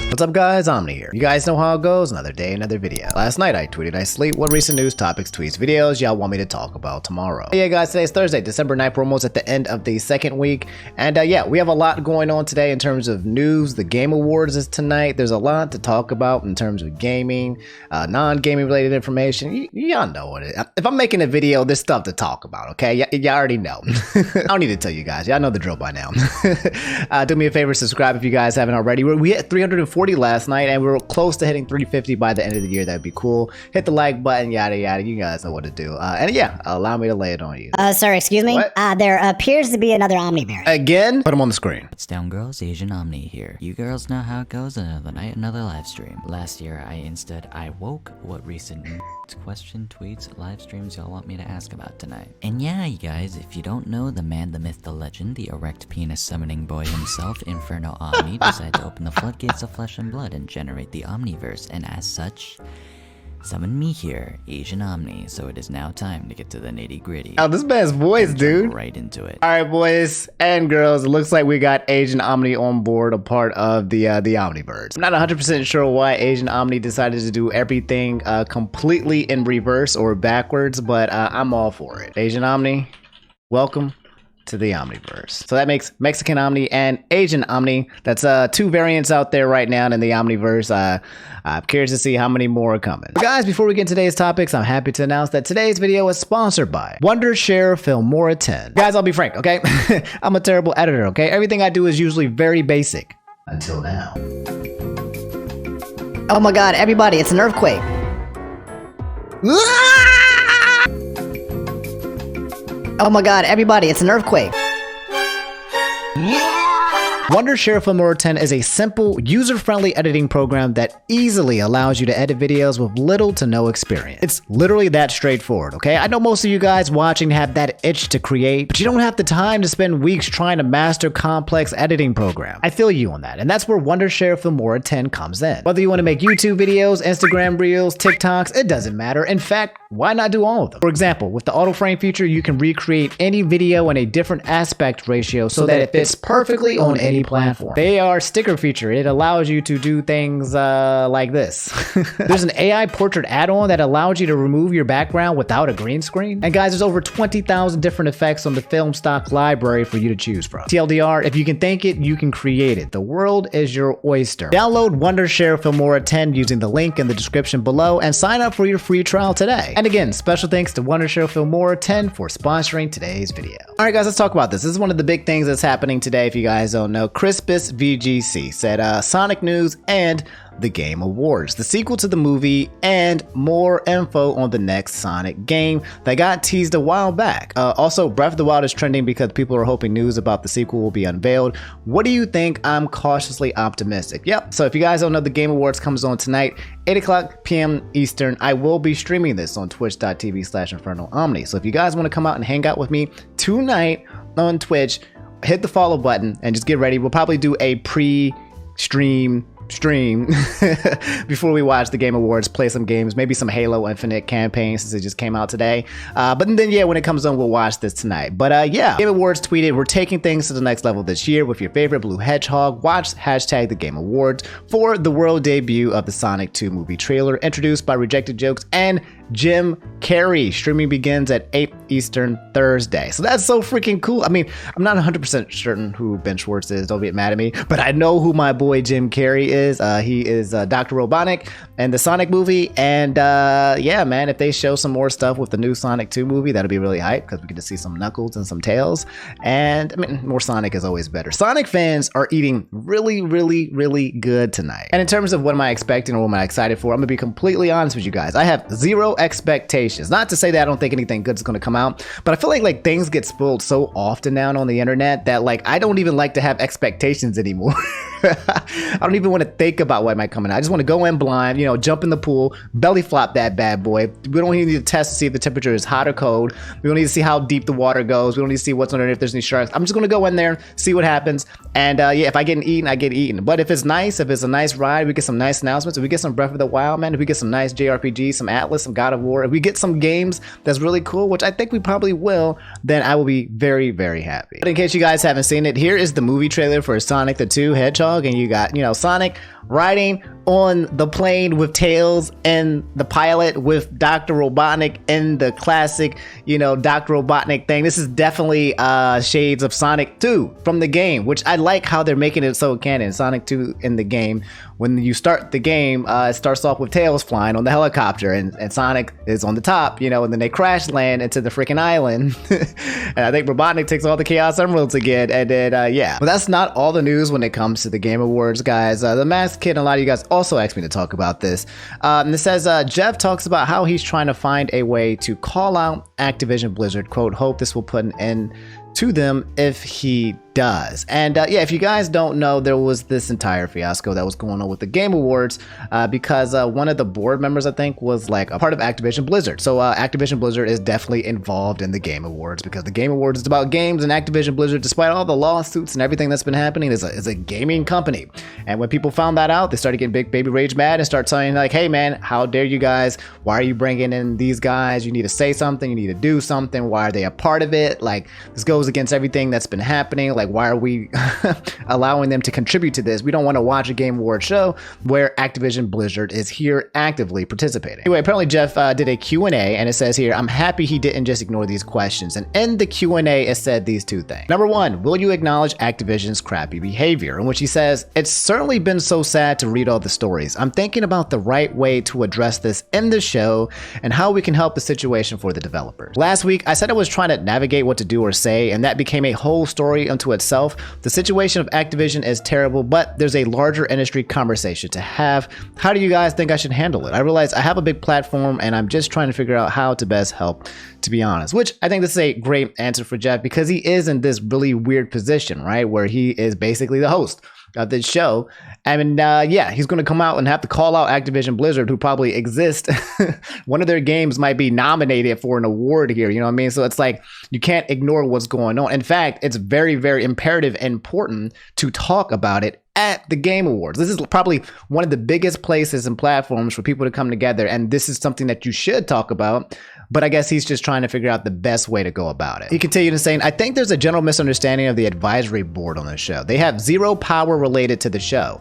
What's up guys, Omni here. You guys know how it goes, another day, another video. Last night I tweeted I sleep what recent news topics, tweets, videos y'all want me to talk about tomorrow. Yeah guys, today's Thursday, December 9th, we're almost at the end of the second week. And yeah, we have a lot going on today in terms of news. The Game Awards is tonight. There's a lot to talk about in terms of gaming, non-gaming related information. Y'all know what it is. If I'm making a video, there's stuff to talk about, okay? Y'all already know. I don't need to tell you guys, y'all know the drill by now. Do me a favor, subscribe if you guys haven't already. We hit 340 last night and we were close to hitting 350 by the end of the year. That'd be cool. Hit the like button, yada yada, you guys know what to do. And yeah, allow me to lay it on you. Sorry, excuse me. There appears to be another Omni variant. Again? Put him on the screen. What's down girls, Asian Omni here. You girls know how it goes, another night, another live stream. Last year I woke. What recent question, tweets, live streams y'all want me to ask about tonight? And yeah, you guys, if you don't know, the man, the myth, the legend, the erect penis summoning boy himself, Inferno Omni, decided to open the floodgates of flesh and blood and generate the Omniverse, and as such, summon me here, Asian Omni. So it is now time to get to the nitty gritty. Oh, this man's voice, dude. Right into it. All right, boys and girls, it looks like we got Asian Omni on board, a part of the Omniverse. I'm not 100% sure why Asian Omni decided to do everything completely in reverse or backwards, but I'm all for it. Asian Omni, welcome to the Omniverse. So that makes Mexican Omni and Asian Omni. That's two variants out there right now in the Omniverse. I'm curious to see how many more are coming. But guys, before we get into today's topics, I'm happy to announce that today's video is sponsored by Wondershare Filmora 10. Guys, I'll be frank, okay? I'm a terrible editor, okay? Everything I do is usually very basic. Until now. Oh my god, everybody, it's an earthquake. Oh my god, everybody, it's an earthquake. Wondershare Filmora 10 is a simple, user-friendly editing program that easily allows you to edit videos with little to no experience. It's literally that straightforward, okay? I know most of you guys watching have that itch to create, but you don't have the time to spend weeks trying to master complex editing programs. I feel you on that, and that's where Wondershare Filmora 10 comes in. Whether you want to make YouTube videos, Instagram Reels, TikToks, it doesn't matter. In fact, why not do all of them? For example, with the auto frame feature, you can recreate any video in a different aspect ratio so that it fits perfectly on any platform. They are sticker feature. It allows you to do things like this. There's an AI portrait add-on that allows you to remove your background without a green screen. And guys, there's over 20,000 different effects on the film stock library for you to choose from. TLDR, if you can think it, you can create it. The world is your oyster. Download Wondershare Filmora 10 using the link in the description below and sign up for your free trial today. And again, special thanks to Wondershare Filmora 10 for sponsoring today's video. All right, guys, let's talk about this. This is one of the big things that's happening today. If you guys don't know, Crispus VGC said Sonic news and the Game Awards, the sequel to the movie, and more info on the next Sonic game that got teased a while back. Also, Breath of the Wild is trending because people are hoping news about the sequel will be unveiled. What do you think? I'm cautiously optimistic. Yep. So if you guys don't know, the Game Awards comes on tonight, 8 p.m. Eastern. I will be streaming this on twitch.tv/InfernoOmni. So if you guys want to come out and hang out with me tonight on Twitch, hit the follow button and just get ready. We'll probably do a pre-stream before we watch the Game Awards, play some games, maybe some Halo Infinite campaign since it just came out today. But then yeah, when it comes on, we'll watch this tonight. But yeah, Game Awards tweeted, we're taking things to the next level this year with your favorite blue hedgehog. Watch hashtag the Game Awards for the world debut of the Sonic 2 movie trailer, introduced by Rejected Jokes and Jim Carrey. Streaming begins at 8 Eastern Thursday. So that's so freaking cool. I mean, I'm not 100% certain who Ben Schwartz is, don't get mad at me, but I know who my boy Jim Carrey is. He is Dr. Robotnik in the Sonic movie. And yeah, man, if they show some more stuff with the new Sonic 2 movie, that'll be really hype because we get to see some Knuckles and some Tails. And I mean, more Sonic is always better. Sonic fans are eating really, really, really good tonight. And in terms of what am I expecting or what am I excited for, I'm gonna be completely honest with you guys. I have zero expectations. Not to say that I don't think anything good is going to come out, but I feel like things get spoiled so often now on the internet that like I don't even like to have expectations anymore. I don't even want to think about what might come in. I just want to go in blind, jump in the pool, belly flop that bad boy. We don't even need to test to see if the temperature is hot or cold. We don't need to see how deep the water goes. We don't need to see what's underneath, if there's any sharks. I'm just gonna go in there, see what happens, and yeah, if I get eaten, I get eaten. But if it's nice, if it's a nice ride, we get some nice announcements. If we get some Breath of the Wild, man, if we get some nice JRPG, some Atlas, some God of War, if we get some games that's really cool, which I think we probably will, then I will be very, very happy. But in case you guys haven't seen it, here is the movie trailer for Sonic the Hedgehog, and you got, Sonic riding on the plane with Tails and the pilot with Dr. Robotnik and the classic, Dr. Robotnik thing. This is definitely shades of Sonic 2 from the game, which I like how they're making it so canon. Sonic 2 in the game, when you start the game, it starts off with Tails flying on the helicopter and Sonic is on the top, and then they crash land into the freaking island. And I think Robotnik takes all the Chaos Emeralds again, and then yeah. But that's not all the news when it comes to the Game Awards, guys. The Masked Kid and a lot of you guys also asked me to talk about this. And it says, Geoff talks about how he's trying to find a way to call out Activision Blizzard, quote, hope this will put an end to them if he does. And yeah, if you guys don't know, there was this entire fiasco that was going on with the Game Awards because one of the board members, I think, was like a part of Activision Blizzard. So Activision Blizzard is definitely involved in the Game Awards because the Game Awards is about games, and Activision Blizzard, despite all the lawsuits and everything that's been happening, is a gaming company. And when people found that out, they started getting big baby rage mad and start saying like, hey man, how dare you guys? Why are you bringing in these guys? You need to say something. You need to do something. Why are they a part of it? Like, this goes against everything that's been happening. Like, why are we allowing them to contribute to this? We don't want to watch a Game Award show where Activision Blizzard is here actively participating. Anyway, apparently Geoff did a Q&A, and it says here, I'm happy he didn't just ignore these questions. And in the Q&A, it said these two things. Number one, will you acknowledge Activision's crappy behavior? In which he says, it's certainly been so sad to read all the stories. I'm thinking about the right way to address this in the show and how we can help the situation for the developers. Last week, I said I was trying to navigate what to do or say, and that became a whole story unto itself. The situation of Activision is terrible, but there's a larger industry conversation to have. How do you guys think I should handle it? I realize I have a big platform and I'm just trying to figure out how to best help, to be honest. Which I think this is a great answer for Geoff because he is in this really weird position, right? Where he is basically the host of this show. And yeah, he's going to come out and have to call out Activision Blizzard, who probably exist. One of their games might be nominated for an award here, you know what I mean? So it's like, you can't ignore what's going on. In fact, it's very, very imperative and important to talk about it at the Game Awards. This is probably one of the biggest places and platforms for people to come together, and this is something that you should talk about. But I guess he's just trying to figure out the best way to go about it. He continued in saying, I think there's a general misunderstanding of the advisory board on the show. They have zero power related to the show.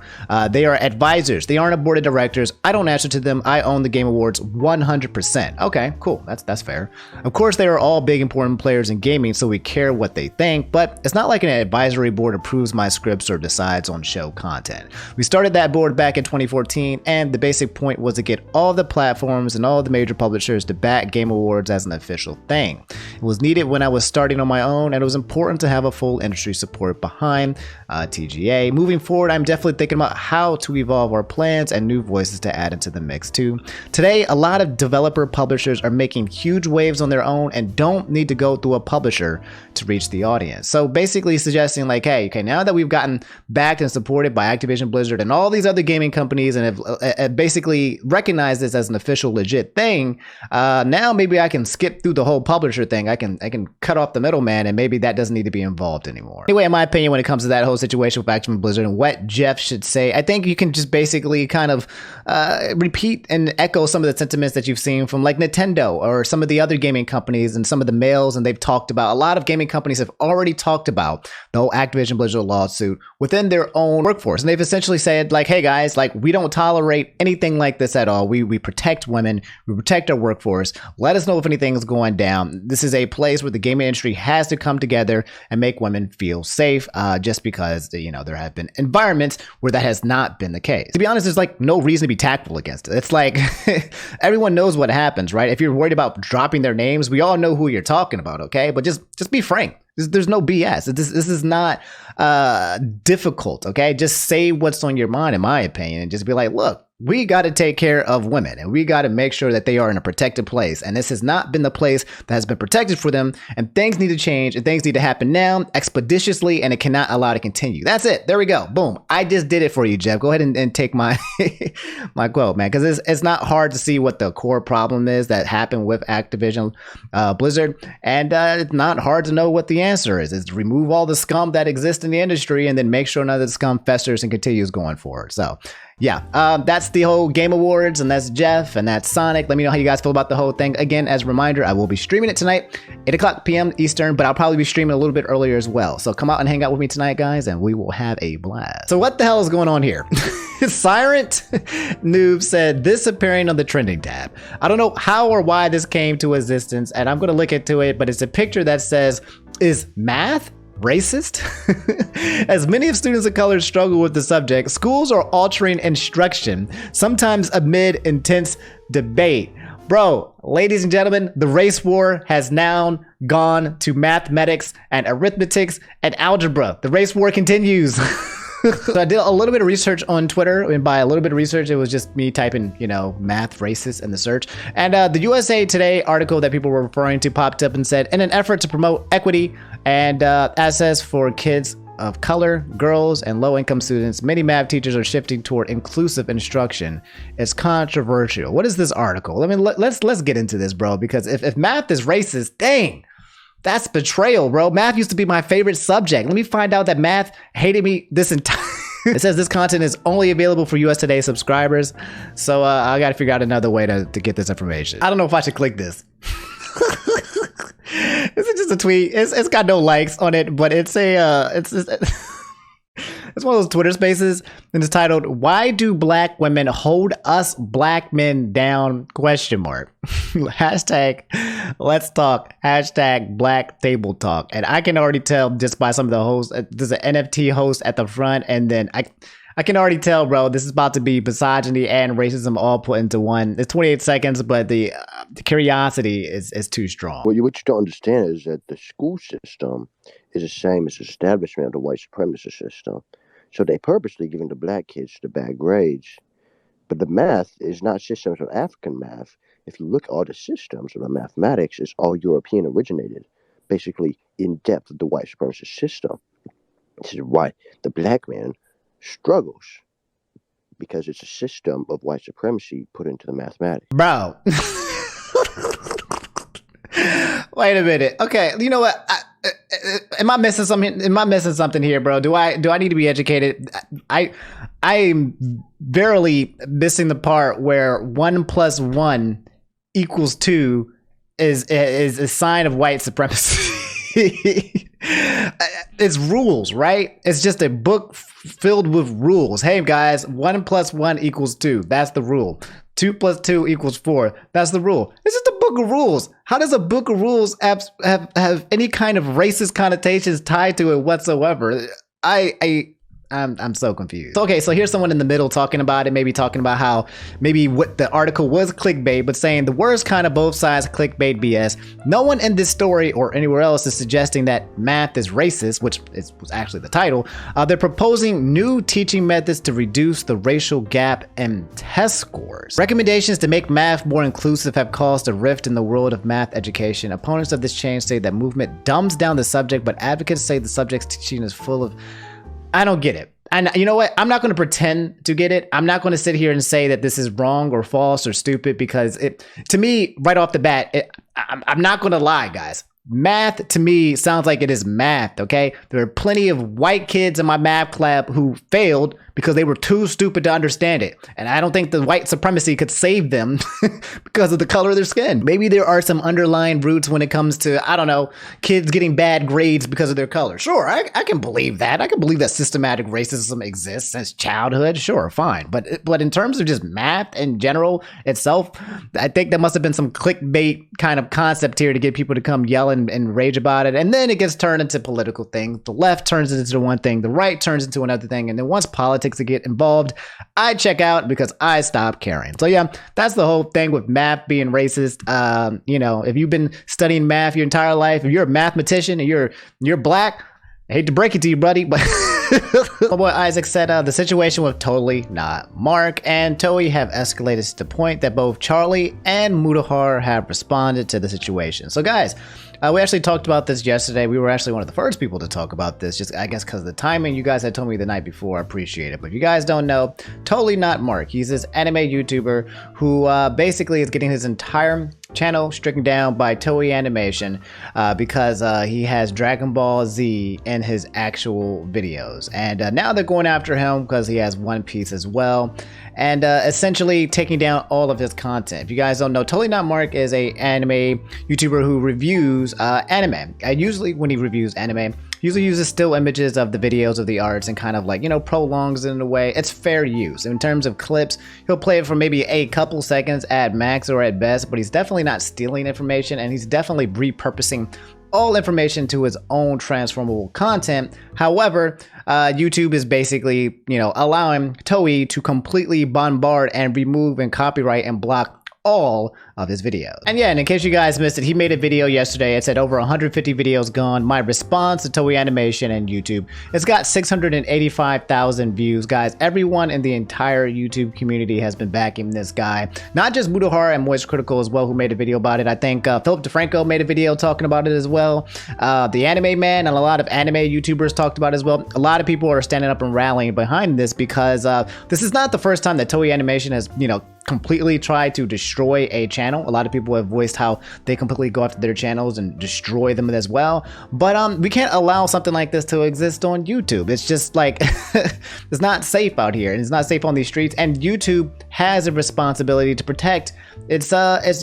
They are advisors. They aren't a board of directors. I don't answer to them. I own the Game Awards 100%. Okay, cool. That's fair. Of course, they are all big, important players in gaming, so we care what they think, but it's not like an advisory board approves my scripts or decides on show content. We started that board back in 2014, and the basic point was to get all the platforms and all the major publishers to back Game Awards as an official thing. It was needed when I was starting on my own, and it was important to have a full industry support behind TGA. Moving forward, I'm definitely thinking about how to evolve our plans and new voices to add into the mix too. Today, a lot of developer publishers are making huge waves on their own and don't need to go through a publisher to reach the audience. So basically suggesting like, hey, okay, now that we've gotten backed and supported by Activision Blizzard and all these other gaming companies and have basically recognized this as an official legit thing, now maybe I can skip through the whole publisher thing. I can cut off the middleman, and maybe that doesn't need to be involved anymore. Anyway, in my opinion, when it comes to that whole situation with Activision Blizzard and what Geoff should say, I think you can just basically kind of repeat and echo some of the sentiments that you've seen from like Nintendo or some of the other gaming companies and some of the mails, and they've talked about, a lot of gaming companies have already talked about the whole Activision Blizzard lawsuit within their own workforce. And they've essentially said like, hey guys, like we don't tolerate anything like this at all. We protect women, we protect our workforce. Let us know if anything is going down. This is a place where the gaming industry has to come together and make women feel safe, just because, you know, there have been environments where that has not been the case. To be honest, there's like no reason to be tactful against it. It's like everyone knows what happens, right? If you're worried about dropping their names, we all know who you're talking about, okay? But just be frank. There's no BS. This is not difficult, okay? Just say what's on your mind, in my opinion, and just be like, look, we got to take care of women and we got to make sure that they are in a protected place. And this has not been the place that has been protected for them. And things need to change and things need to happen now expeditiously, and it cannot allow to continue. That's it. There we go. Boom. I just did it for you, Geoff. Go ahead and take my my quote, man, because it's not hard to see what the core problem is that happened with Activision Blizzard. And it's not hard to know what the answer is. It's remove all the scum that exists in the industry and then make sure none of the scum festers and continues going forward. So yeah, that's the whole Game Awards, and that's Geoff, and that's Sonic. Let me know how you guys feel about the whole thing. Again, as a reminder, I will be streaming it tonight, 8 o'clock p.m. Eastern, but I'll probably be streaming a little bit earlier as well. So come out and hang out with me tonight, guys, and we will have a blast. So what the hell is going on here? Sirent Noob said, disappearing on the trending tab. I don't know how or why this came to existence, and I'm going to look into it, but it's a picture that says, is math racist? As many of students of color struggle with the subject, schools are altering instruction, sometimes amid intense debate. Bro, ladies and gentlemen, the race war has now gone to mathematics and arithmetics and algebra. The race war continues. So I did a little bit of research on Twitter, and by a little bit of research, it was just me typing, math racist in the search. And the USA Today article that people were referring to popped up and said, in an effort to promote equity and access for kids of color, girls, and low-income students, many math teachers are shifting toward inclusive instruction. It's controversial. What is this article? I mean, let's get into this, bro, because if math is racist, dang. That's betrayal, bro. Math used to be my favorite subject. Let me find out that math hated me this entire... It says this content is only available for US Today subscribers. So I got to figure out another way to get this information. I don't know if I should click this. This is just a tweet. It's got no likes on it, but it's a... It's one of those Twitter spaces, and it's titled, "Why do black women hold us black men down?" Hashtag let's talk. Hashtag black table talk. And I can already tell just by some of the hosts, there's an NFT host at the front, and then I can already tell, bro, this is about to be misogyny and racism all put into one. It's 28 seconds, but the curiosity is too strong. What you don't understand is that the school system is the same as the establishment of the white supremacist system. So they purposely giving the black kids the bad grades. But the math is not systems of African math. If you look at all the systems of the mathematics, it's all European originated, basically in depth of the white supremacist system. This is why the black man struggles, because it's a system of white supremacy put into the mathematics. Bro. Wait a minute. Okay, you know what? Am I missing something? Am I missing something here, bro? Do I need to be educated? I am verily missing the part where 1 + 1 = 2 is a sign of white supremacy. It's rules, right? It's just a book filled with rules. Hey guys, 1 + 1 = 2. That's the rule. 2 + 2 = 4. That's the rule. It's just a book of rules. How does a book of rules have any kind of racist connotations tied to it whatsoever? I'm so confused. Okay, so here's someone in the middle talking about it, maybe talking about how maybe what the article was clickbait, but saying the worst kind of both sides clickbait BS. No one in this story or anywhere else is suggesting that math is racist, which was actually the title. They're proposing new teaching methods to reduce the racial gap in test scores. Recommendations to make math more inclusive have caused a rift in the world of math education. Opponents of this change say that movement dumbs down the subject, but advocates say the subject's teaching is full of... I don't get it. And you know what? I'm not going to pretend to get it. I'm not going to sit here and say that this is wrong or false or stupid, because to me, right off the bat, I'm not going to lie, guys. Math to me sounds like it is math, okay? There are plenty of white kids in my math club who failed because they were too stupid to understand it. And I don't think the white supremacy could save them because of the color of their skin. Maybe there are some underlying roots when it comes to, I don't know, kids getting bad grades because of their color. Sure, I can believe that. I can believe that systematic racism exists since childhood. Sure, fine. But in terms of just math in general itself, I think there must have been some clickbait kind of concept here to get people to come yell and rage about it. And then it gets turned into political things. The left turns it into one thing. The right turns into another thing. And then once politics get involved, I check out because I stop caring. So yeah, that's the whole thing with math being racist. If you've been studying math your entire life, if you're a mathematician and you're black, I hate to break it to you, buddy, but My boy Isaac said the situation with Totally Not Mark and Toei have escalated to the point that both Charlie and Mutahar have responded to the situation. So guys, we actually talked about this yesterday. We were actually one of the first people to talk about this, just I guess because of the timing. You guys had told me the night before. I appreciate it. But if you guys don't know, Totally Not Mark, he's this anime YouTuber who basically is getting his entire channel stricken down by Toei Animation because he has Dragon Ball Z in his actual videos. And now they're going after him because he has One Piece as well. And essentially taking down all of his content. If you guys don't know, Totally Not Mark is a anime YouTuber who reviews anime. Usually when he reviews anime, he usually uses still images of the videos of the arts and kind of like, you know, prolongs it in a way. It's fair use. In terms of clips, he'll play it for maybe a couple seconds at max or at best, but he's definitely not stealing information, and he's definitely repurposing all information to his own transformable content. However, YouTube is basically, you know, allowing Toei to completely bombard and remove and copyright and block all of his videos. And yeah, and in case you guys missed it, he made a video yesterday. It said over 150 videos gone. My response to Toei Animation and YouTube. It's got 685,000 views, guys. Everyone in the entire YouTube community has been backing this guy. Not just Mutahara and Moist Critical as well, who made a video about it. I think Philip DeFranco made a video talking about it as well. The Anime Man and a lot of anime YouTubers talked about it as well. A lot of people are standing up and rallying behind this because this is not the first time that Toei Animation has, you know, completely try to destroy a channel. A lot of people have voiced how they completely go after their channels and destroy them as well. But we can't allow something like this to exist on YouTube. It's just like it's not safe out here, and it's not safe on these streets. And YouTube has a responsibility to protect its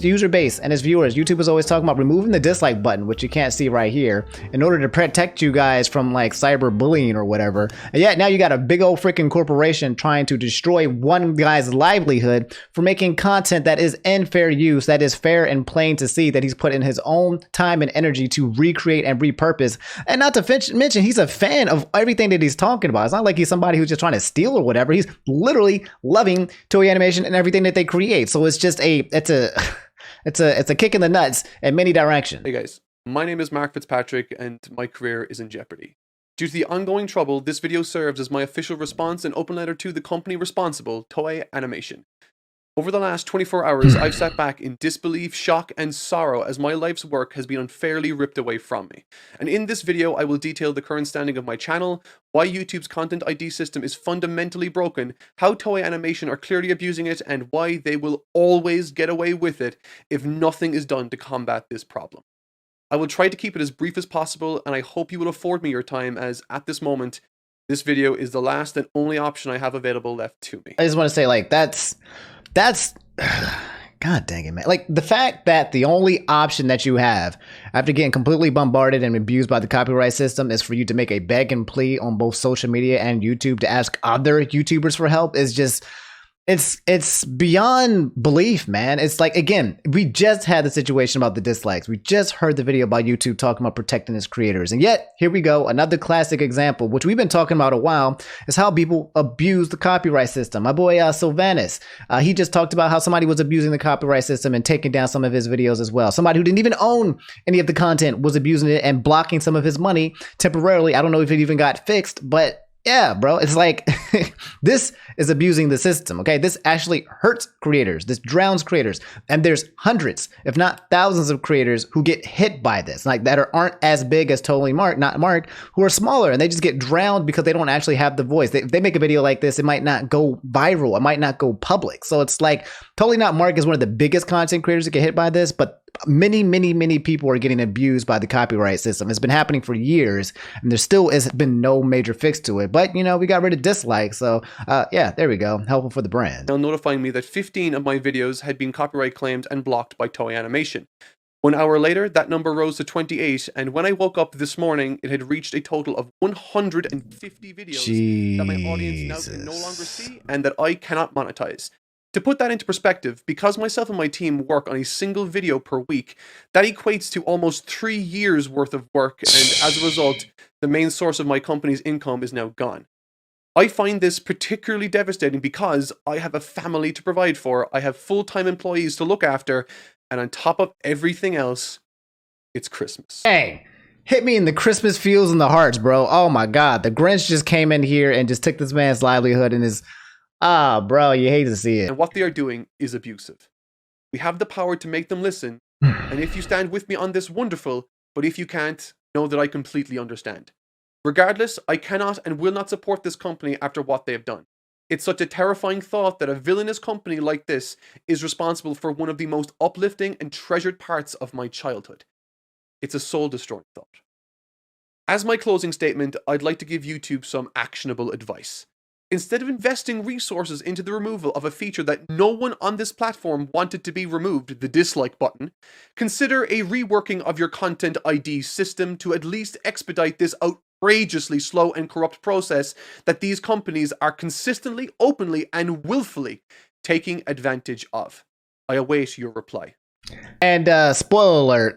user base and its viewers. YouTube is always talking about removing the dislike button, which you can't see right here, in order to protect you guys from like cyberbullying or whatever. And yet now you got a big old freaking corporation trying to destroy one guy's livelihood for making content that is in fair use, that is fair and plain to see, that he's put in his own time and energy to recreate and repurpose. And not to mention, he's a fan of everything that he's talking about. It's not like he's somebody who's just trying to steal or whatever. He's literally loving Toei Animation and everything that they create. So it's just it's a kick in the nuts in many directions. Hey guys, my name is Mark Fitzpatrick and my career is in jeopardy. Due to the ongoing trouble, this video serves as my official response and open letter to the company responsible, Toei Animation. Over the last 24 hours, I've sat back in disbelief, shock, and sorrow as my life's work has been unfairly ripped away from me. And in this video, I will detail the current standing of my channel, why YouTube's content ID system is fundamentally broken, how Toei Animation are clearly abusing it, and why they will always get away with it if nothing is done to combat this problem. I will try to keep it as brief as possible, and I hope you will afford me your time, as at this moment, this video is the last and only option I have available left to me. I just want to say, like, that's God dang it, man. Like, the fact that the only option that you have after getting completely bombarded and abused by the copyright system is for you to make a beg and plea on both social media and YouTube to ask other YouTubers for help is just, it's beyond belief, man. It's like, again, we just had the situation about the dislikes. We just heard the video about YouTube talking about protecting its creators. And yet, here we go. Another classic example, which we've been talking about a while, is how people abuse the copyright system. My boy Sylvanus, he just talked about how somebody was abusing the copyright system and taking down some of his videos as well. Somebody who didn't even own any of the content was abusing it and blocking some of his money temporarily. I don't know if it even got fixed, but yeah, bro, it's like this is abusing the system, okay? This actually hurts creators. This drowns creators. And there's hundreds, if not thousands of creators who get hit by this, like that aren't as big as Totally Mark, not Mark, who are smaller, and they just get drowned because they don't actually have the voice. If they make a video like this, it might not go viral. It might not go public. So it's like Totally Not Mark is one of the biggest content creators that get hit by this, but many people are getting abused by the copyright system. It's been happening for years, and there still has been no major fix to it. But, you know, we got rid of dislikes. So, yeah, there we go. Helpful for the brand. Now notifying me that 15 of my videos had been copyright claimed and blocked by Toei Animation. 1 hour later, that number rose to 28, and when I woke up this morning, it had reached a total of 150 videos that my audience now can no longer see and that I cannot monetize. To put that into perspective, because myself and my team work on a single video per week, that equates to almost 3 years worth of work, and as a result, the main source of my company's income is now gone. I find this particularly devastating because I have a family to provide for, I have full-time employees to look after, and on top of everything else, it's Christmas. Hey, hit me in the Christmas feels and the hearts, bro. Oh my God. The Grinch just came in here and just took this man's livelihood and his, bro, you hate to see it. And what they are doing is abusive. We have the power to make them listen. And if you stand with me on this, wonderful. But if you can't, know that I completely understand. Regardless, I cannot and will not support this company after what they have done. It's such a terrifying thought that a villainous company like this is responsible for one of the most uplifting and treasured parts of my childhood. It's a soul-destroying thought. As my closing statement, I'd like to give YouTube some actionable advice. Instead of investing resources into the removal of a feature that no one on this platform wanted to be removed, the dislike button, consider a reworking of your content ID system to at least expedite this outrageously slow and corrupt process that these companies are consistently, openly, and willfully taking advantage of. I await your reply. And spoiler alert.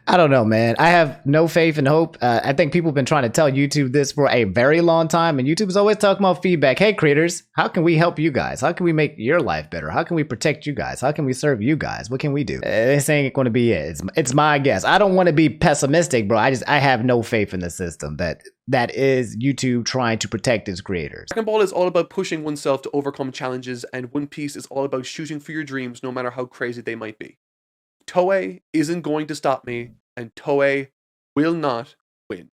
I don't know, man. I have no faith and hope. I think people have been trying to tell YouTube this for a very long time, and YouTube is always talking about feedback. Hey, creators, how can we help you guys? How can we make your life better? How can we protect you guys? How can we serve you guys? What can we do? This ain't going to be it. It's my guess. I don't want to be pessimistic, bro. I have no faith in the system that is YouTube trying to protect its creators. Dragon Ball is all about pushing oneself to overcome challenges, and One Piece is all about shooting for your dreams no matter how crazy they might be. Toei isn't going to stop me, and Toei will not win.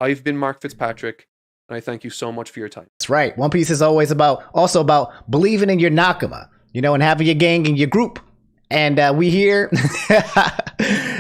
I've been Mark Fitzpatrick, and I thank you so much for your time. That's right. One Piece is always also about believing in your nakama, and having your gang and your group. And we here.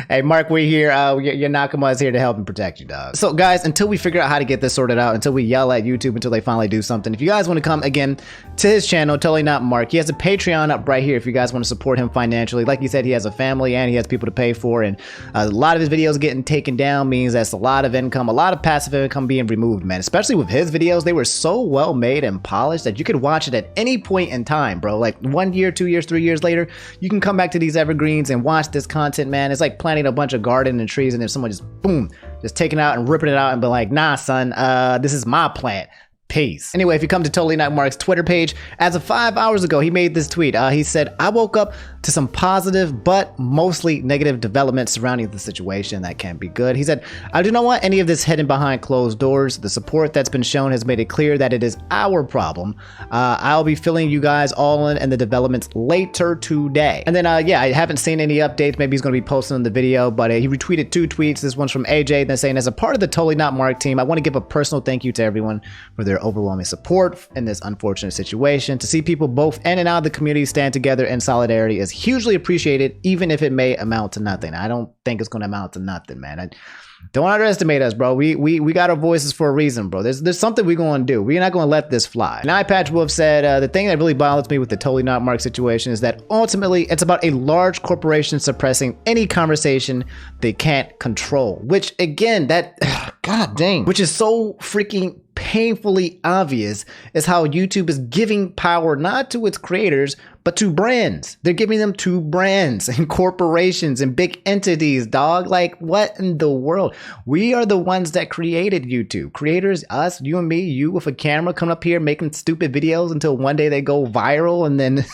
Hey, Mark, we're here. Your Nakama is here to help and protect you, dog. So, guys, until we figure out how to get this sorted out, until we yell at YouTube until they finally do something, if you guys want to come again to his channel, Totally Not Mark, he has a Patreon up right here if you guys want to support him financially. Like he said, he has a family and he has people to pay for, and a lot of his videos getting taken down means that's a lot of income, a lot of passive income being removed, man. Especially with his videos, they were so well made and polished that you could watch it at any point in time, bro. Like 1 year, 2 years, 3 years later, you can come back to these evergreens and watch this content, man. It's like planting a bunch of garden and trees, and if someone just boom, just taking it out and ripping it out and be like, nah, son, this is my plant. Peace. Anyway, if you come to Totally Not Mark's Twitter page, as of 5 hours ago, he made this tweet. He said, I woke up to some positive but mostly negative developments surrounding the situation that can be good. He said, I do not want any of this hidden behind closed doors. The support that's been shown has made it clear that it is our problem. I'll be filling you guys all in and the developments later today. And then, yeah, I haven't seen any updates. Maybe he's going to be posting on the video, but he retweeted 2 tweets. This one's from AJ, then saying, as a part of the Totally Not Mark team, I want to give a personal thank you to everyone for their overwhelming support in this unfortunate situation. To see people both in and out of the community stand together in solidarity is hugely appreciated, even if it may amount to nothing. I don't think it's going to amount to nothing, man. Don't underestimate us, bro. We got our voices for a reason, bro. There's something we're going to do. We're not going to let this fly. And iPatch Wolf said, the thing that really bothers me with the Totally Not Mark situation is that ultimately it's about a large corporation suppressing any conversation they can't control. Which, again, god dang, which is so freaking painfully obvious is how YouTube is giving power not to its creators, but to brands. They're giving them to brands and corporations and big entities, dog. Like, what in the world? We are the ones that created YouTube. Creators, us, you and me, you with a camera coming up here making stupid videos until one day they go viral, and then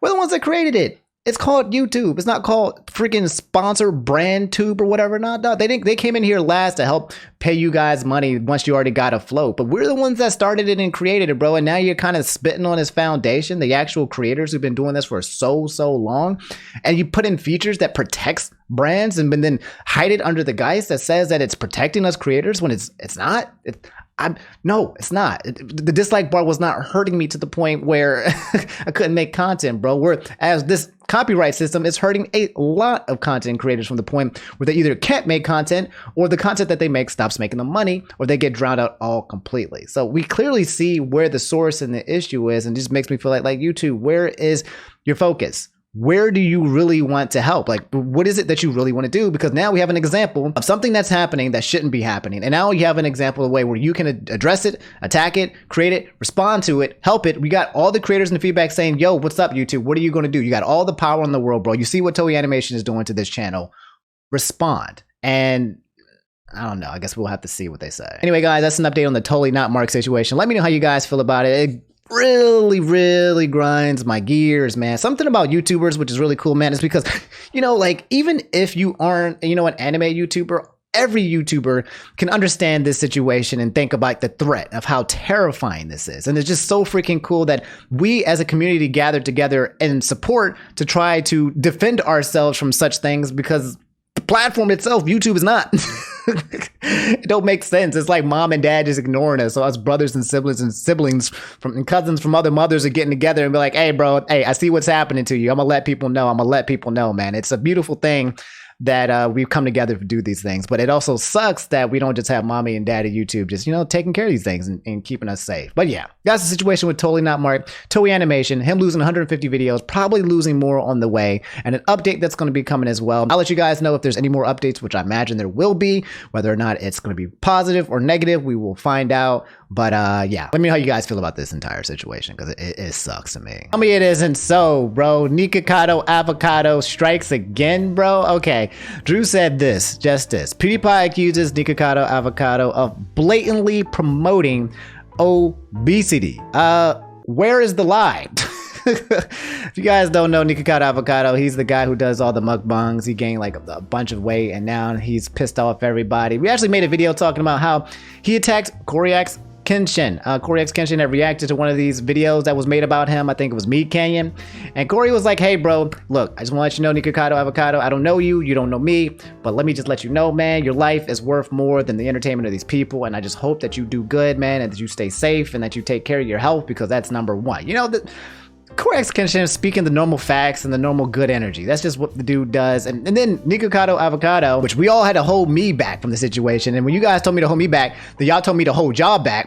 we're the ones that created it. It's called YouTube. It's not called freaking sponsor brand tube or whatever. No, they came in here last to help pay you guys money once you already got afloat. But we're the ones that started it and created it, bro. And now you're kind of spitting on his foundation, the actual creators who've been doing this for so long. And you put in features that protects brands and then hide it under the guise that says that it's protecting us creators when it's not. No, it's not. The dislike bar was not hurting me to the point where I couldn't make content, bro. As this copyright system is hurting a lot of content creators from the point where they either can't make content, or the content that they make stops making them money, or they get drowned out all completely. So we clearly see where the source and the issue is, and it just makes me feel like YouTube, where is your focus? Where do you really want to help? Like, what is it that you really want to do? Because now we have an example of something that's happening that shouldn't be happening. And now you have an example of a way where you can address it, attack it, create it, respond to it, help it. We got all the creators in the feedback saying, yo, what's up, YouTube? What are you going to do? You got all the power in the world, bro. You see what Toei Animation is doing to this channel. Respond. And I don't know. I guess we'll have to see what they say. Anyway, guys, that's an update on the Totally Not Mark situation. Let me know how you guys feel about it. really grinds my gears, man. Something about YouTubers, which is really cool, man, is because, like, even if you aren't, an anime YouTuber, every YouTuber can understand this situation and think about the threat of how terrifying this is. And it's just so freaking cool that we as a community gathered together in support to try to defend ourselves from such things, because the platform itself, YouTube, is not. It don't make sense. It's like mom and dad just ignoring us. So us brothers and siblings and cousins from other mothers are getting together and be like, hey, bro, hey, I see what's happening to you. I'm going to let people know. Man. It's a beautiful thing that we've come together to do these things. But it also sucks that we don't just have mommy and daddy YouTube just, taking care of these things and keeping us safe. But yeah, that's the situation with Totally Not Mark. Toei Animation, him losing 150 videos, probably losing more on the way, and an update that's going to be coming as well. I'll let you guys know if there's any more updates, which I imagine there will be. Whether or not it's going to be positive or negative, we will find out. But yeah, let me know how you guys feel about this entire situation, because it sucks to me. Tell me it isn't so, bro. Nikocado Avocado strikes again, bro. Okay, Drew said this. Pewdiepie accuses Nikocado Avocado of blatantly promoting obesity. Where is the lie? If you guys don't know Nikocado Avocado, he's the guy who does all the mukbangs. He gained like a bunch of weight and now he's pissed off everybody. We actually made a video talking about how he attacked Koryax Kenshin. Koryax Kenshin had reacted to one of these videos that was made about him. I think it was Meat Canyon. And Corey was like, hey, bro, look, I just want to let you know, Nikocado Avocado, I don't know you. You don't know me. But let me just let you know, man, your life is worth more than the entertainment of these people. And I just hope that you do good, man, and that you stay safe and that you take care of your health, because that's number one. Koryax Kenshin is speaking the normal facts and the normal good energy. That's just what the dude does. And then Nikocado Avocado, which we all had to hold me back from the situation. And when you guys told me to hold me back, then y'all told me to hold y'all back.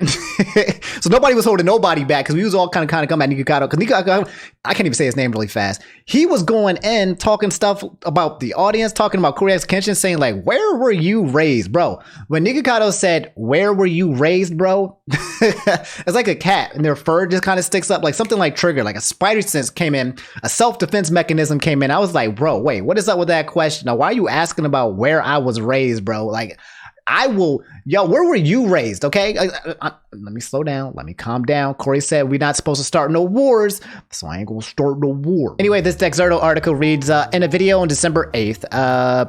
So nobody was holding nobody back, because we was all kind of come at Nikocado. Because Nikocado, I can't even say his name really fast. He was going in talking stuff about the audience, talking about Koryax Kenshin, saying like, where were you raised, bro? When Nikocado said, where were you raised, bro? It's like a cat and their fur just kind of sticks up, like something like Trigger, like a spider sense came in, a self-defense mechanism came in. I was like, bro, wait, what is up with that question? Now, why are you asking about where I was raised, bro? Like, where were you raised? Okay, let me slow down. Let me calm down. Corey said we're not supposed to start no wars, so I ain't gonna start no war. Anyway, this Dexerto article reads, in a video on December 8th,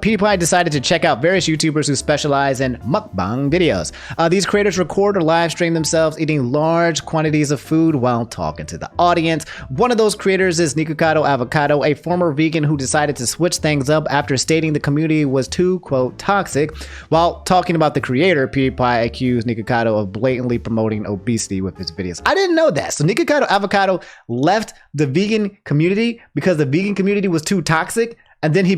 PewDiePie decided to check out various YouTubers who specialize in mukbang videos. These creators record or live stream themselves eating large quantities of food while talking to the audience. One of those creators is Nikocado Avocado, a former vegan who decided to switch things up after stating the community was too, quote, toxic. While talking about the creator, PewDiePie accused Nikocado of blatantly promoting obesity with his videos. I didn't know that. So Nikocado Avocado left the vegan community because the vegan community was too toxic, and then he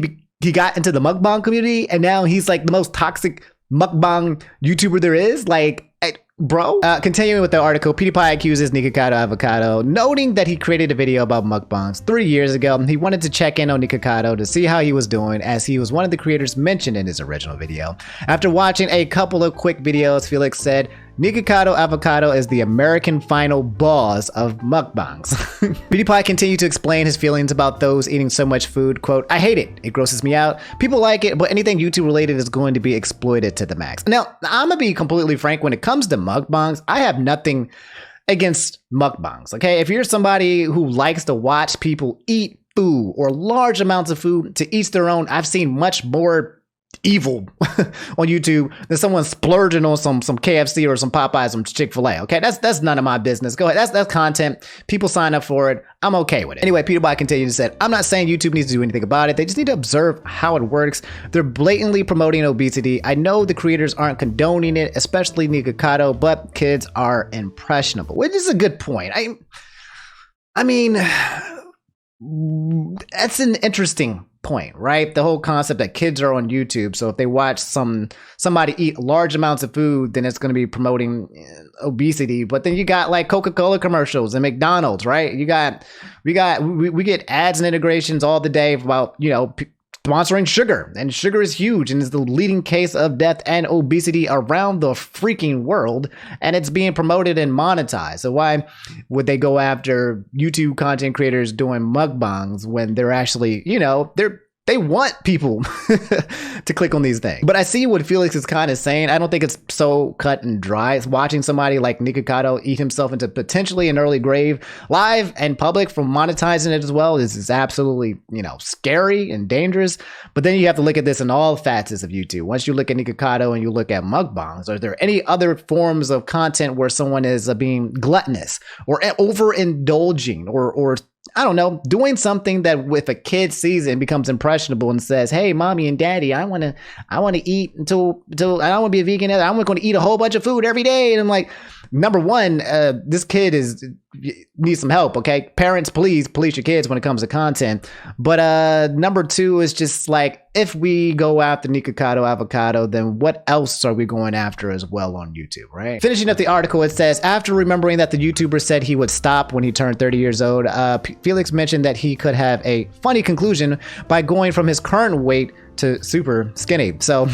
got into the mukbang community, and now he's like the most toxic mukbang YouTuber there is. Like, bro. Continuing with the article, PewDiePie accuses Nikocado Avocado, noting that he created a video about mukbangs 3 years ago. He wanted to check in on Nikocado to see how he was doing, as he was one of the creators mentioned in his original video. After watching a couple of quick videos, Felix said, Nikocado Avocado is the American final boss of mukbangs. PewDiePie continued to explain his feelings about those eating so much food. Quote, I hate it. It grosses me out. People like it, but anything YouTube related is going to be exploited to the max. Now, I'm going to be completely frank when it comes to mukbangs. I have nothing against mukbangs, okay? If you're somebody who likes to watch people eat food or large amounts of food, to each their own, I've seen much more evil on YouTube than someone splurging on some KFC or some Popeyes, some Chick-fil-A. Okay, that's none of my business. Go ahead, that's content. People sign up for it. I'm okay with it. Anyway, PewDiePie continued and said, I'm not saying YouTube needs to do anything about it. They just need to observe how it works. They're blatantly promoting obesity. I know the creators aren't condoning it, especially Nikocado, but kids are impressionable, which is a good point. I mean, that's an interesting point, right? The whole concept that kids are on YouTube, so if they watch somebody eat large amounts of food, then it's going to be promoting obesity. But then you got like Coca-Cola commercials and McDonald's, right? We get ads and integrations all the day about, sponsoring sugar, and sugar is huge and is the leading case of death and obesity around the freaking world, and it's being promoted and monetized. So why would they go after YouTube content creators doing mukbangs when they're actually, they're they want people to click on these things. But I see what Felix is kind of saying. I don't think it's so cut and dry. It's watching somebody like Nikocado eat himself into potentially an early grave live and public from monetizing it as well is absolutely, you know, scary and dangerous. But then you have to look at this in all facets of YouTube. Once you look at Nikocado and you look at mukbangs, are there any other forms of content where someone is being gluttonous or overindulging or I don't know, doing something that if a kid sees it and becomes impressionable and says, "Hey, mommy and daddy, I want to eat until I don't want to be a vegan. I'm going to eat a whole bunch of food every day." And I'm like, number one, this kid needs some help. Okay, parents, please police your kids when it comes to content. But number two is just like, if we go after Nikocado Avocado, then what else are we going after as well on YouTube, right? Finishing up the article, it says, after remembering that the YouTuber said he would stop when he turned 30 years old, Felix mentioned that he could have a funny conclusion by going from his current weight to super skinny. So,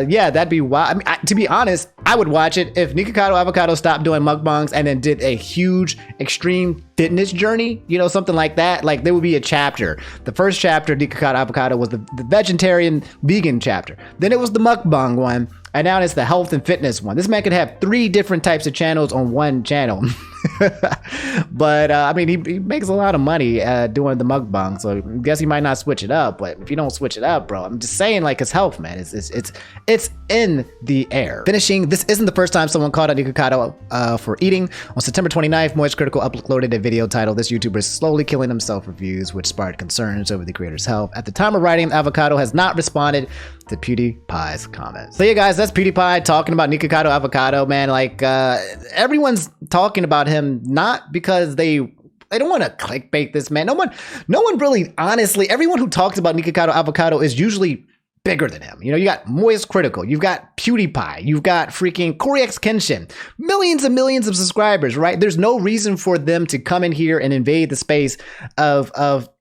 yeah, that'd be wild. I mean, to be honest, I would watch it if Nikocado Avocado stopped doing mukbangs and then did a huge extreme fitness journey, you know, something like that. Like, there would be a chapter. The first chapter, Nikocado Avocado, was the vegetarian vegan chapter. Then it was the mukbang one. And now it's the health and fitness one. This man could have 3 different types of channels on one channel. But I mean, he makes a lot of money doing the mukbang, so I guess he might not switch it up. But if you don't switch it up, bro, I'm just saying, like, his health, man, it's in the air. Finishing, this isn't the first time someone called out Nikocado for eating. On September 29th, Moist Critical uploaded a video titled "This YouTuber is slowly killing himself" reviews, which sparked concerns over the creator's health. At the time of writing, Avocado has not responded to Pewdiepie's comments. So yeah, guys, that's Pewdiepie talking about Nikocado Avocado, man. Like, everyone's talking about him not because they don't want to clickbait this man. No one really, honestly, everyone who talks about Nikocado Avocado is usually bigger than him. You know, you got Moist Critical, you've got Pewdiepie, you've got freaking Corey X Kenshin, millions and millions of subscribers, right? There's no reason for them to come in here and invade the space of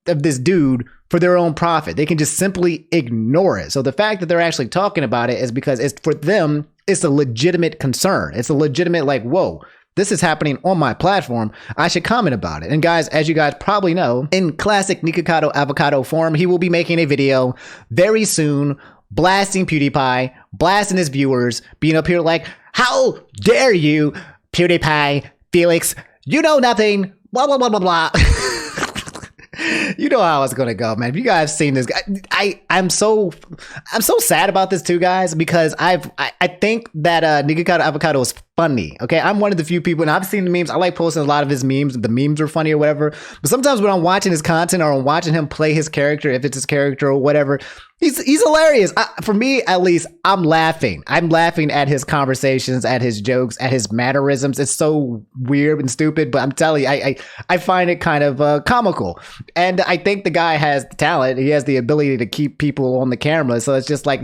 this dude for their own profit. They can just simply ignore it. So the fact that they're actually talking about it is because it's, for them, it's a legitimate concern. It's a legitimate, like, whoa, this is happening on my platform. I should comment about it. And guys, as you guys probably know, in classic Nikocado Avocado form, he will be making a video very soon, blasting Pewdiepie, blasting his viewers, being up here like, "How dare you, Pewdiepie, Felix, you know nothing, blah, blah, blah, blah, blah." You know how it's gonna go, man. If you guys seen this guy, I'm so sad about this too, guys, because I think that Nikocado Avocado is funny. Okay, I'm one of the few people, and I've seen the memes. I like posting a lot of his memes. The memes are funny or whatever. But sometimes when I'm watching his content or I'm watching him play his character, if it's his character or whatever, he's hilarious. For me, at least, I'm laughing. I'm laughing at his conversations, at his jokes, at his mannerisms. It's so weird and stupid, but I'm telling you, I find it kind of comical. And I think the guy has the talent. He has the ability to keep people on the camera. So it's just like,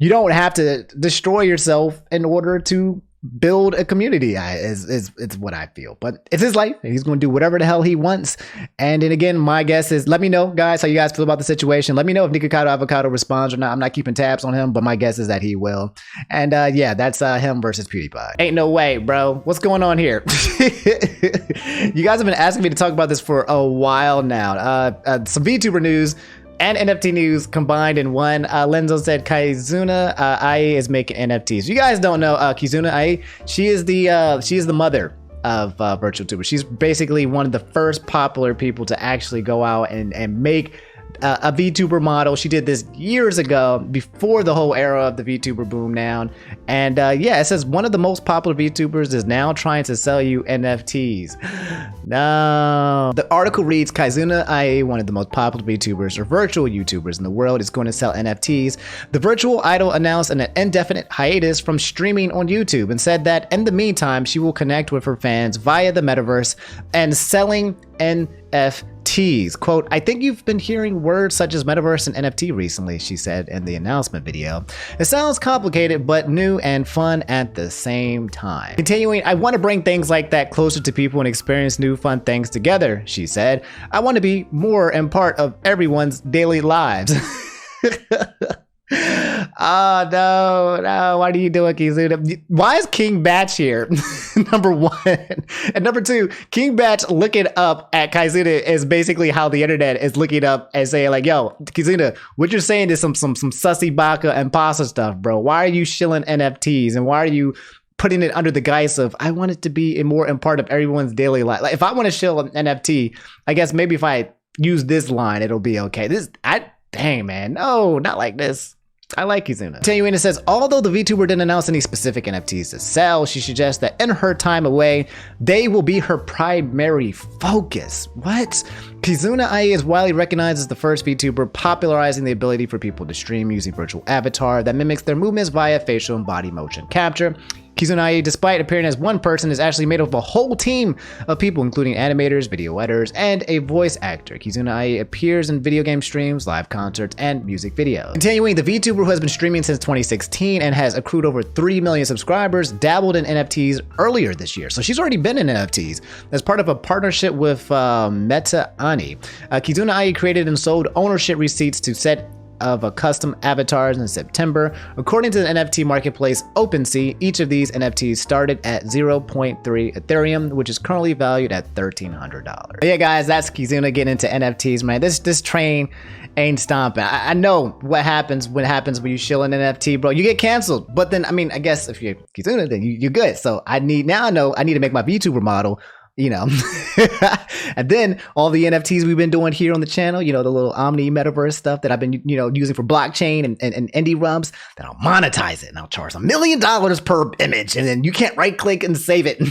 you don't have to destroy yourself in order to build a community. It's what I feel, but it's his life and he's going to do whatever the hell he wants. And then again, my guess is, let me know, guys, how you guys feel about the situation. Let me know if Nikocado Avocado responds or not. I'm not keeping tabs on him, but my guess is that he will. And yeah, that's him versus Pewdiepie. Ain't no way, bro. What's going on here? You guys have been asking me to talk about this for a while now. Some VTuber news and NFT news combined in one. Lenzo said Kizuna IE is making NFTs. You guys don't know Kizuna IE. She is the mother of virtual tubers. She's basically one of the first popular people to actually go out and make a VTuber model. She did this years ago, before the whole era of the VTuber boom now. And yeah, it says one of the most popular VTubers is now trying to sell you NFTs. No. The article reads, Kizuna IE, one of the most popular VTubers or virtual YouTubers in the world, is going to sell NFTs. The virtual idol announced an indefinite hiatus from streaming on YouTube and said that in the meantime, she will connect with her fans via the metaverse and selling NFTs. Quote, I think you've been hearing words such as metaverse and NFT recently, she said in the announcement video. It sounds complicated, but new and fun at the same time. Continuing, I want to bring things like that closer to people and experience new fun things together, she said. I want to be more and part of everyone's daily lives. Oh no, why do you do it, Kizuna? Why is King Batch here? Number one. And number two, King Batch looking up at Kizuna is basically how the internet is looking up and saying like, yo, Kizuna, what you're saying is some sussy baka and pasta stuff, bro. Why are you shilling NFTs and why are you putting it under the guise of I want it to be a more part of everyone's daily life? Like if I want to shill an NFT, I guess maybe if I use this line, it'll be okay. Dang man, no, not like this. I like Kizuna. Continuing, it says, although the VTuber didn't announce any specific NFTs to sell, she suggests that in her time away, they will be her primary focus. What? Kizuna IE is widely recognized as the first VTuber popularizing the ability for people to stream using virtual avatar that mimics their movements via facial and body motion capture. Kizuna IE, despite appearing as one person, is actually made up of a whole team of people, including animators, video editors, and a voice actor. Kizuna IE appears in video game streams, live concerts, and music videos. Continuing, the VTuber who has been streaming since 2016 and has accrued over 3 million subscribers dabbled in NFTs earlier this year. So she's already been in NFTs as part of a partnership with Meta Ani. Kizuna IE created and sold ownership receipts to set of a custom avatars in September. According to the NFT marketplace OpenSea, each of these NFTs started at 0.3 Ethereum, which is currently valued at $1,300. Yeah, guys, that's Kizuna getting into NFTs, man. This train ain't stomping. I know what happens when you shill an NFT, bro. You get canceled. But then, I mean, I guess if you're Kizuna, then you're good. So I need to make my VTuber model, you know. And then all the NFTs we've been doing here on the channel, you know, the little Omni metaverse stuff that I've been, you know, using for blockchain and indie rubs, then I'll monetize it and I'll charge $1 million per image, and then you can't right click and save it.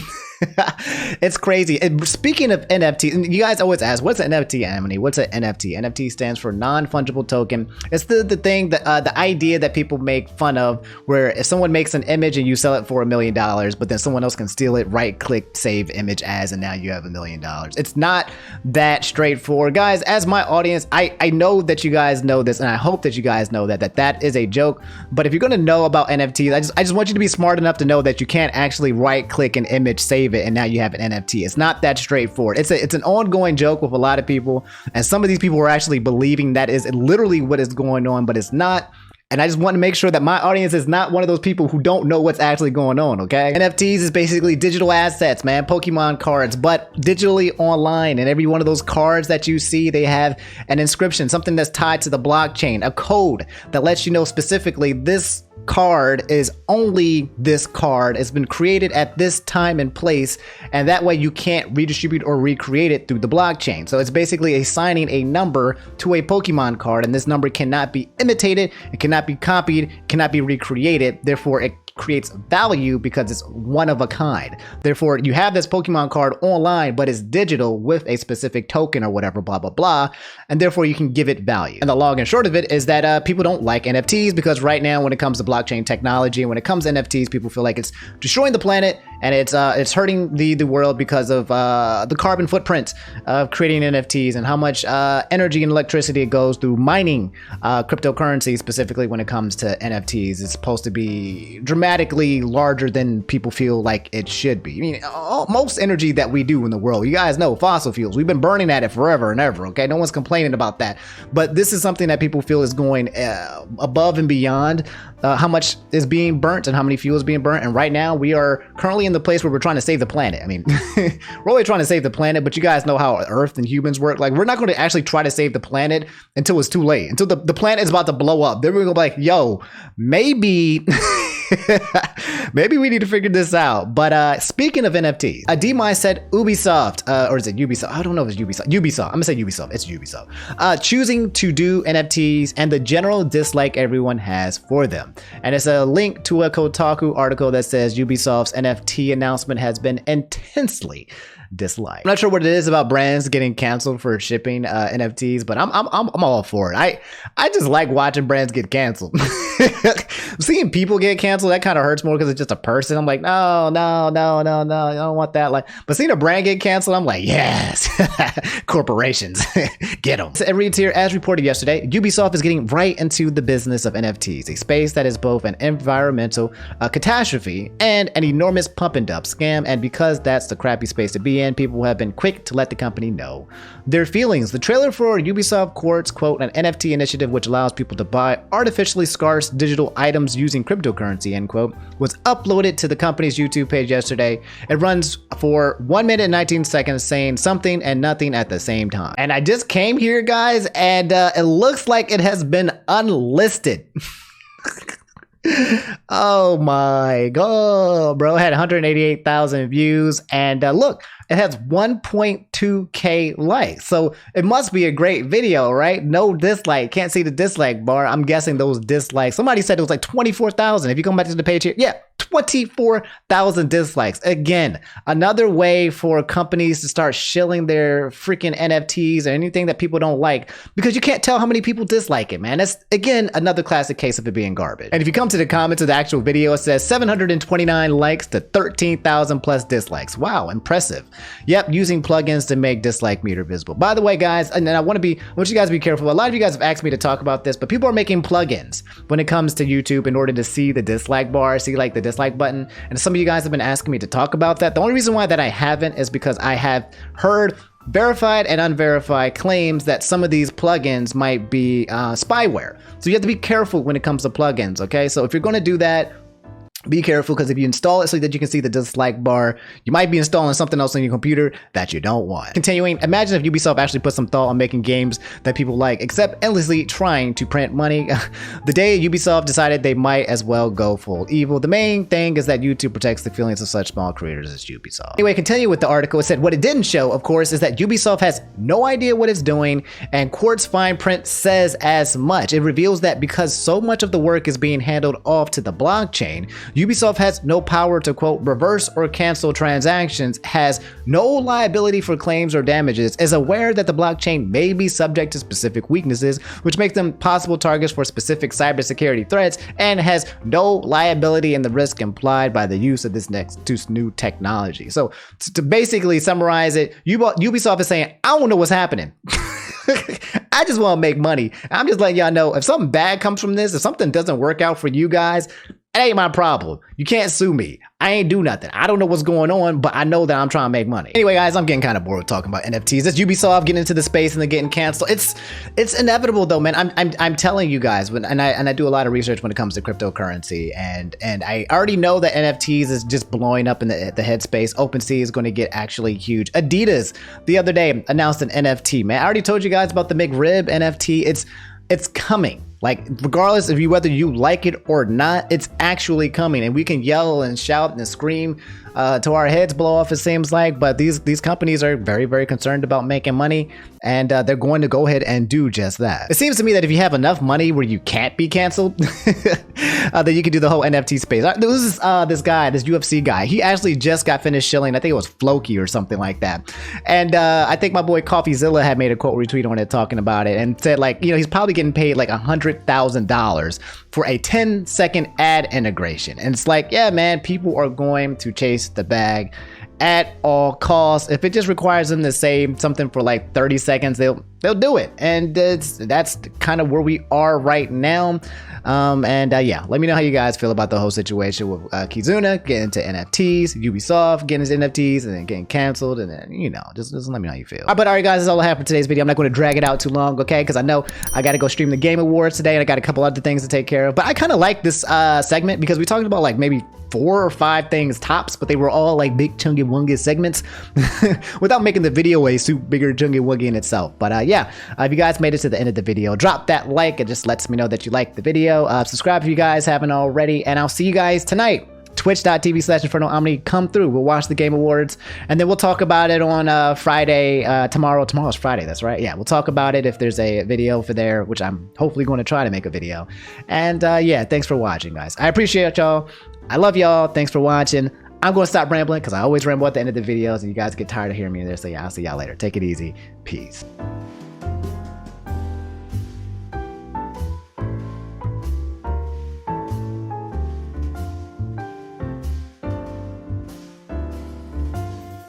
It's crazy. And speaking of NFT, you guys always ask, what's an NFT, Omni? What's an NFT? NFT stands for non-fungible token. It's the thing that the idea that people make fun of, where if someone makes an image and you sell it for $1 million, but then someone else can steal it, right click, save image as, and now you have $1 million. It's not that straightforward, guys. As my audience, I know that you guys know this, and I hope that you guys know that is a joke. But if you're gonna know about NFTs, I just want you to be smart enough to know that you can't actually right click an image, save it, and now you have an NFT. It's not that straightforward. It's an ongoing joke with a lot of people, and some of these people are actually believing that is literally what is going on, but it's not. And I just want to make sure that my audience is not one of those people who don't know what's actually going on, okay? NFTs is basically digital assets, man, Pokemon cards, but digitally online. And every one of those cards that you see, they have an inscription, something that's tied to the blockchain, a code that lets you know specifically this card is only this card. It's been created at this time and place, and that way you can't redistribute or recreate it through the blockchain. So it's basically assigning a number to a Pokemon card, and this number cannot be imitated, it cannot be copied, cannot be recreated. Therefore, it creates value because it's one of a kind. Therefore, you have this Pokemon card online, but it's digital with a specific token or whatever, blah, blah, blah. And therefore you can give it value. And the long and short of it is that people don't like NFTs, because right now when it comes to blockchain technology and when it comes to NFTs, people feel like it's destroying the planet and it's hurting the world because of the carbon footprint of creating NFTs and how much energy and electricity it goes through mining cryptocurrency, specifically when it comes to NFTs. It's supposed to be dramatically larger than people feel like it should be. I mean, most energy that we do in the world, you guys know, fossil fuels, we've been burning at it forever and ever, okay? No one's complaining about that. But this is something that people feel is going above and beyond how much is being burnt and how many fuel is being burnt. And right now we are currently in the place where we're trying to save the planet. I mean, we're only trying to save the planet, but you guys know how Earth and humans work. Like, we're not going to actually try to save the planet until it's too late, until the planet is about to blow up. Then we're going to be like, yo, maybe... maybe we need to figure this out. But speaking of NFTs, Ademai said Ubisoft, or is it Ubisoft? I don't know if it's Ubisoft. Ubisoft. I'm gonna say Ubisoft. It's Ubisoft. Choosing to do NFTs and the general dislike everyone has for them. And it's a link to a Kotaku article that says Ubisoft's NFT announcement has been intensely disliked. I'm not sure what it is about brands getting canceled for shipping NFTs, but I'm all for it. I just like watching brands get canceled. Seeing people get canceled, that kind of hurts more because it's just a person. I'm like, no, I don't want that. Like, but seeing a brand get canceled, I'm like, yes, corporations, get them. So it reads here, as reported yesterday, Ubisoft is getting right into the business of NFTs, a space that is both an environmental catastrophe and an enormous pump and dump scam. And because that's the crappy space to be end, people have been quick to let the company know their feelings. The trailer for Ubisoft Quartz, quote, an NFT initiative which allows people to buy artificially scarce digital items using cryptocurrency, end quote, was uploaded to the company's YouTube page yesterday. It runs for 1 minute and 19 seconds, saying something and nothing at the same time. And I just came here, guys, and it looks like it has been unlisted. Oh my god, bro. It had 188,000 views, and look, it has 1.2k likes. So it must be a great video, right? No dislike. Can't see the dislike bar. I'm guessing those dislikes. Somebody said it was like 24,000. If you come back to the page here, yeah, 24,000 dislikes. Again, another way for companies to start shilling their freaking NFTs or anything that people don't like, because you can't tell how many people dislike it, man. That's, again, another classic case of it being garbage. And if you come to the comments of the actual video, it says 729 likes to 13,000 plus dislikes. Wow, impressive. Yep, using plugins to make dislike meter visible. By the way, guys, and I want you guys to be careful. A lot of you guys have asked me to talk about this, but people are making plugins when it comes to YouTube in order to see the dislike bar, see like the dislike button. And some of you guys have been asking me to talk about that. The only reason why that I haven't is because I have heard verified and unverified claims that some of these plugins might be spyware. So you have to be careful when it comes to plugins, okay? So if you're going to do that, be careful, because if you install it so that you can see the dislike bar, you might be installing something else on your computer that you don't want. Continuing, imagine if Ubisoft actually put some thought on making games that people like, except endlessly trying to print money. The day Ubisoft decided they might as well go full evil. The main thing is that YouTube protects the feelings of such small creators as Ubisoft. Anyway, continue with the article. It said what it didn't show, of course, is that Ubisoft has no idea what it's doing, and Quartz fine print says as much. It reveals that because so much of the work is being handled off to the blockchain, Ubisoft has no power to, quote, reverse or cancel transactions, has no liability for claims or damages, is aware that the blockchain may be subject to specific weaknesses, which make them possible targets for specific cybersecurity threats, and has no liability in the risk implied by the use of this new technology. So to basically summarize it, Ubisoft is saying, I don't know what's happening. I just want to make money. I'm just letting y'all know, if something bad comes from this, if something doesn't work out for you guys, it ain't my problem. You can't sue me. I ain't do nothing. I don't know what's going on, but I know that I'm trying to make money. Anyway, guys, I'm getting kind of bored with talking about NFTs. It's Ubisoft getting into the space and they're getting canceled. It's inevitable though, man. I'm telling you guys, and I do a lot of research when it comes to cryptocurrency, and I already know that NFTs is just blowing up in the headspace. OpenSea is going to get actually huge. Adidas the other day announced an NFT, man. I already told you guys about the McRib NFT. It's coming. Like, regardless of whether you like it or not, it's actually coming, and we can yell and shout and scream till our heads blow off, it seems like, but these companies are very, very concerned about making money, and they're going to go ahead and do just that. It seems to me that if you have enough money where you can't be canceled, that you can do the whole NFT space. There was this guy, this UFC guy, he actually just got finished shilling. I think it was Floki or something like that, and I think my boy CoffeeZilla had made a quote retweet on it talking about it, and said, like, you know, he's probably getting paid like $100,000 for a 10-second ad integration. And it's like, yeah, man, people are going to chase the bag at all costs. If it just requires them to say something for like 30 seconds, they'll do it. And that's kind of where we are right now. Yeah, let me know how you guys feel about the whole situation with Kizuna getting into NFTs, Ubisoft getting into NFTs, and then getting canceled, and then, you know, just let me know how you feel. All right, guys, that's all I have for today's video. I'm not going to drag it out too long, okay? Because I know I got to go stream the Game Awards today, and I got a couple other things to take care of. But I kind of like this segment because we talked about like maybe 4 or 5 things tops, but they were all like big chunky wungy segments without making the video a super bigger chunky wungy in itself. But yeah, if you guys made it to the end of the video, drop that like. It just lets me know that you liked the video. Subscribe if you guys haven't already, and I'll see you guys tonight. Twitch.tv/InfernoOmni. Come through. We'll watch the Game Awards, and then we'll talk about it on Friday. Tomorrow's Friday. That's right. Yeah, we'll talk about it if there's a video for there, which I'm hopefully going to try to make a video. And yeah, thanks for watching, guys. I appreciate y'all. I love y'all. Thanks for watching. I'm going to stop rambling because I always ramble at the end of the videos, and you guys get tired of hearing me there. So yeah, I'll see y'all later. Take it easy. Peace.